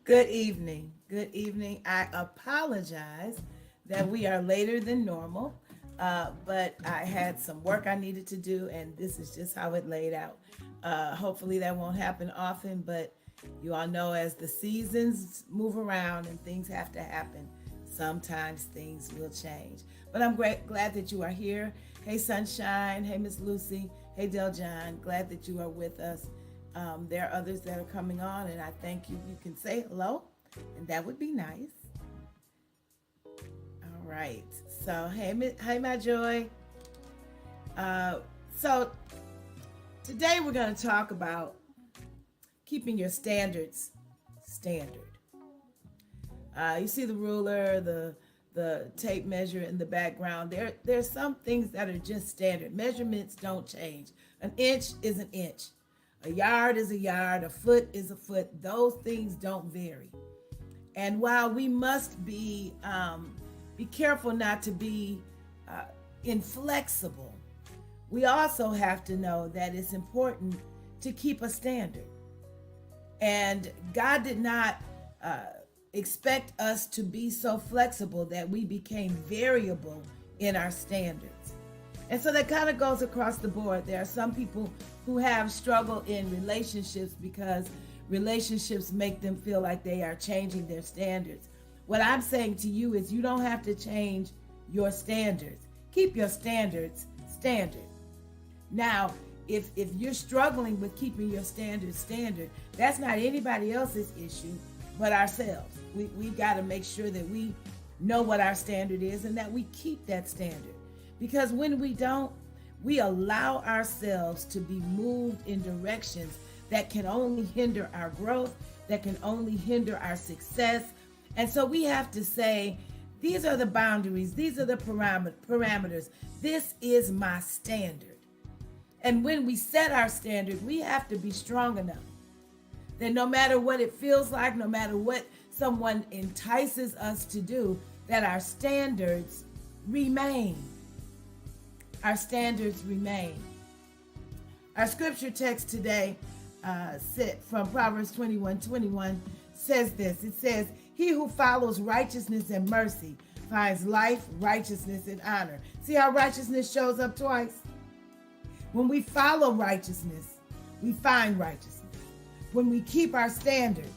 Good evening. Good evening. I apologize that we are later than normal, but I had some work I needed to do, and this is just how it laid out. Hopefully, that won't happen often, but you all know as the seasons move around and things have to happen, sometimes things will change. But I'm glad that you are here. Hey, Sunshine. Hey, Miss Lucy. Hey, Del John. Glad that you are with us. There are others that are coming on, and I thank you. You can say hello, and that would be nice. All right. So, hey, my joy. Uh, so today we're going to talk about keeping your standards standard. You see the ruler, the tape measure in the background. There's some things that are just standard. Measurements don't change. An inch is an inch. A yard is a yard, a foot is a foot. Those things don't vary. And while we must be careful not to be inflexible, we also have to know that it's important to keep a standard. And God did not expect us to be so flexible that we became variable in our standards. And so that kind of goes across the board. There are some people who have struggle in relationships because relationships make them feel like they are changing their standards. What I'm saying to you is you don't have to change your standards. Keep your standards standard. Now, if you're struggling with keeping your standards standard, that's not anybody else's issue but ourselves. We've got to make sure that we know what our standard is and that we keep that standard. Because when we don't, we allow ourselves to be moved in directions that can only hinder our growth, that can only hinder our success. And so we have to say, these are the boundaries, these are the parameters. This is my standard. And when we set our standard, we have to be strong enough that no matter what it feels like, no matter what someone entices us to do, that our standards remain. Our standards remain. Our scripture text today from Proverbs 21:21 says this. It says, "He who follows righteousness and mercy finds life, righteousness, and honor." See how righteousness shows up twice? When we follow righteousness, we find righteousness. When we keep our standard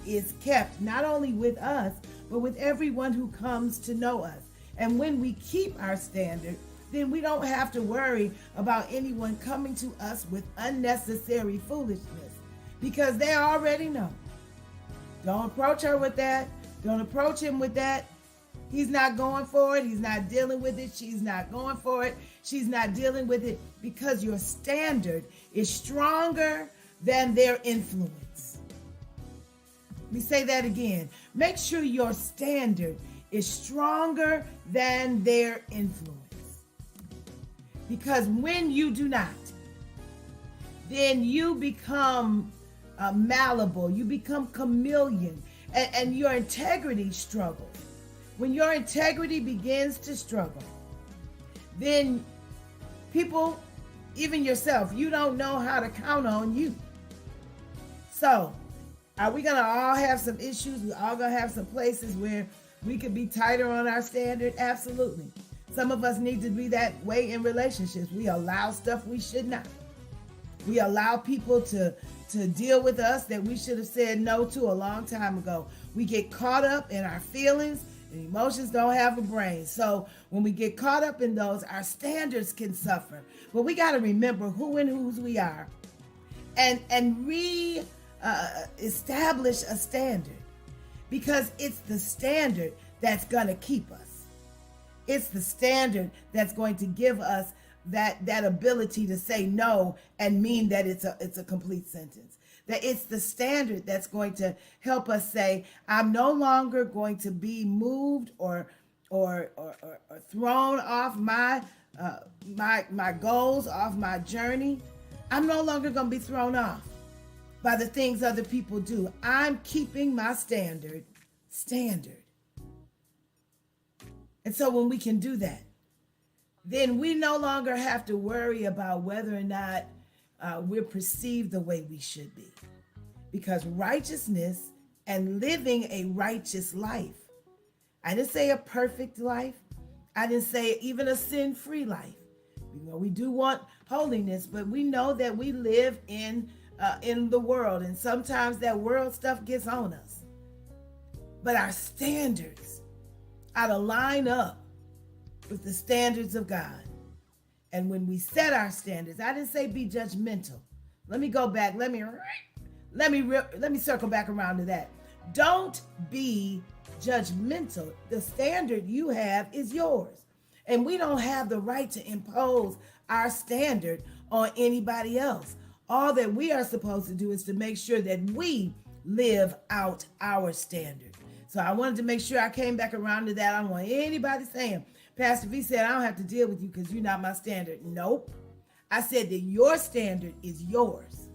is kept not only with us, but with everyone who comes to know us. And when we keep our standard, then we don't have to worry about anyone coming to us with unnecessary foolishness because they already know. Don't approach her with that. Don't approach him with that. He's not going for it. He's not dealing with it. She's not going for it. She's not dealing with it because your standard is stronger than their influence. Let me say that again. Make sure your standard is stronger than their influence. Because when you do not, then you become malleable, you become chameleon, and your integrity struggles. When your integrity begins to struggle, then people, even yourself, you don't know how to count on you. So, are we going to all have some issues? We all going to have some places where we could be tighter on our standard? Absolutely. Some of us need to be that way in relationships. We allow stuff we should not. We allow people to deal with us that we should have said no to a long time ago. We get caught up in our feelings, and emotions don't have a brain. So when we get caught up in those, our standards can suffer. But we got to remember who and whose we are and establish a standard, because it's the standard that's going to keep us. It's the standard that's going to give us that ability to say no and mean that it's a complete sentence. That it's the standard that's going to help us say, I'm no longer going to be moved or thrown off my goals, off my journey. I'm no longer going to be thrown off by the things other people do. I'm keeping my standard. And so when we can do that, then we no longer have to worry about whether or not we're perceived the way we should be. because righteousness and living a righteous life. I didn't say a perfect life. I didn't say even a sin-free life. We do want holiness, but we know that we live in the world, and sometimes that world stuff gets on us. But our standards ought to line up with the standards of God. And when we set our standards, I didn't say be judgmental. Let me go back. Let me circle back around to that. Don't be judgmental. The standard you have is yours. And we don't have the right to impose our standard on anybody else. All that we are supposed to do is to make sure that we live out our standard. So I wanted to make sure I came back around to that. I don't want anybody saying, Pastor V said, I don't have to deal with you because you're not my standard. Nope. I said that your standard is yours.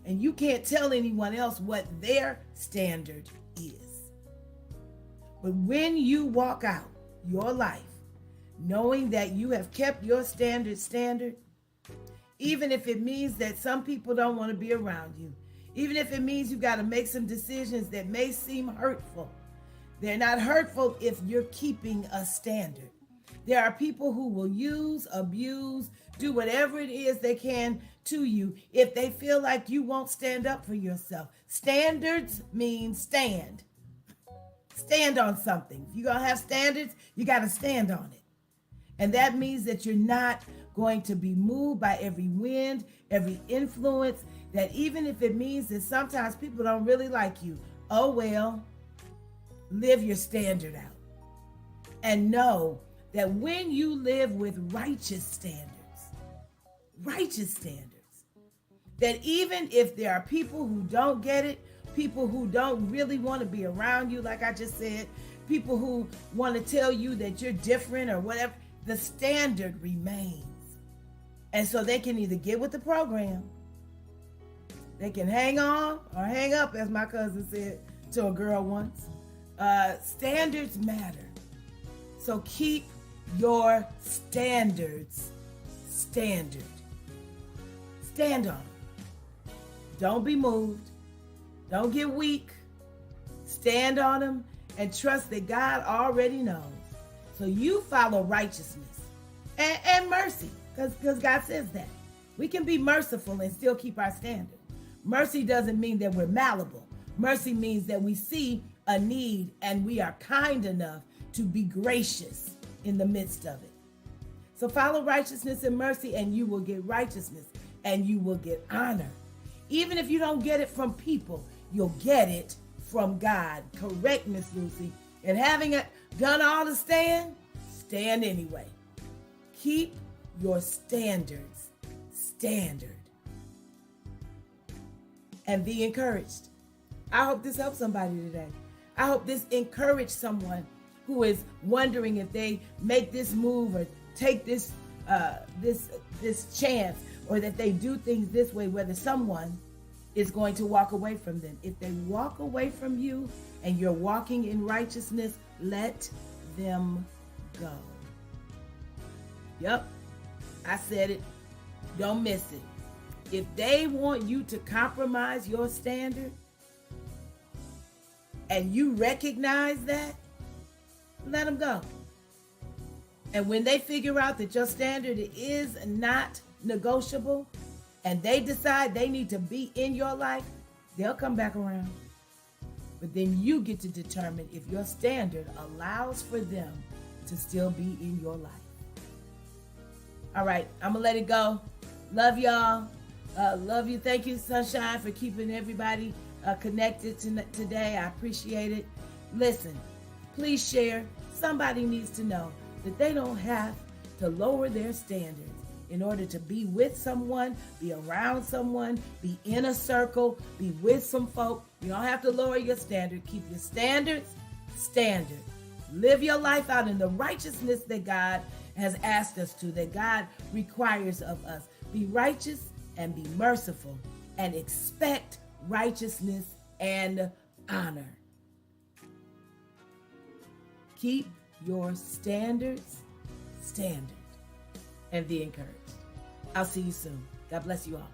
And you can't tell anyone else what their standard is. But when you walk out your life, knowing that you have kept your standard, even if it means that some people don't want to be around you, even if it means you got to make some decisions that may seem hurtful, they're not hurtful if you're keeping a standard. There are people who will use, abuse, do whatever it is they can to you if they feel like you won't stand up for yourself. Standards mean stand. Stand on something. If you're going to have standards, you got to stand on it. And that means that you're not going to be moved by every wind, every influence, that even if it means that sometimes people don't really like you, oh well, live your standard out. And know that when you live with righteous standards, that even if there are people who don't get it, people who don't really want to be around you, like I just said, people who want to tell you that you're different or whatever, the standard remains. And so they can either get with the program, they can hang on or hang up, as my cousin said to a girl once. Standards matter. So keep your standards standard. Stand on them. Don't be moved. Don't get weak. Stand on them and trust that God already knows. So you follow righteousness and mercy, because God says that. We can be merciful and still keep our standard. Mercy doesn't mean that we're malleable. Mercy means that we see a need and we are kind enough to be gracious in the midst of it. So follow righteousness and mercy, and you will get righteousness and you will get honor. Even if you don't get it from people, you'll get it from God. Correct, Miss Lucy. And having done all to stand anyway. Keep your standards standard. And be encouraged. I hope this helps somebody today. I hope this encouraged someone who is wondering if they make this move or take this chance, or that they do things this way, whether someone is going to walk away from them. If they walk away from you and you're walking in righteousness, let them go. Yep, I said it. Don't miss it. If they want you to compromise your standard and you recognize that, let them go. And when they figure out that your standard is not negotiable and they decide they need to be in your life, they'll come back around. But then you get to determine if your standard allows for them to still be in your life. All right, I'm going to let it go. Love y'all. Love you. Thank you, Sunshine, for keeping everybody connected today. I appreciate it. Listen, please share. Somebody needs to know that they don't have to lower their standards in order to be with someone, be around someone, be in a circle, be with some folk. You don't have to lower your standard. Keep your standards standard. Live your life out in the righteousness that God has asked us to, that God requires of us. Be righteous and be merciful and expect righteousness and honor. Keep your standards standard and be encouraged. I'll see you soon. God bless you all.